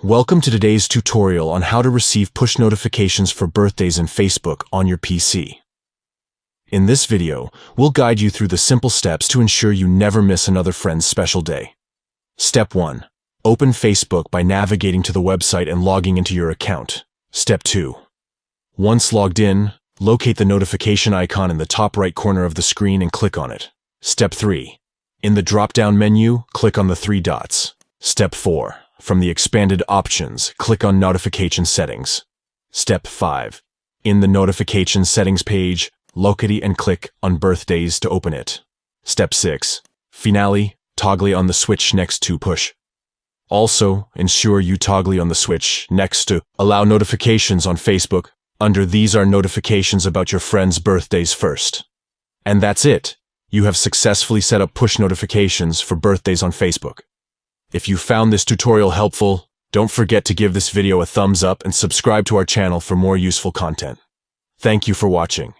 Welcome to today's tutorial on how to receive push notifications for birthdays in Facebook on your PC. In this video, we'll guide you through the simple steps to ensure you never miss another friend's special day. Step 1. Open Facebook by navigating to the website and logging into your account. Step 2. Once logged in, locate the notification icon in the top right corner of the screen and click on it. Step 3. In the drop-down menu, click on the 3 dots. Step 4. From the expanded options, click on Notification Settings. Step 5. In the Notification Settings page, locate and click on Birthdays to open it. Step 6. Finally, toggle on the switch next to Push. Also, ensure you toggle on the switch next to Allow Notifications on Facebook. Under these are notifications about your friends' birthdays first. And that's it. You have successfully set up push notifications for birthdays on Facebook. If you found this tutorial helpful, don't forget to give this video a thumbs up and subscribe to our channel for more useful content. Thank you for watching.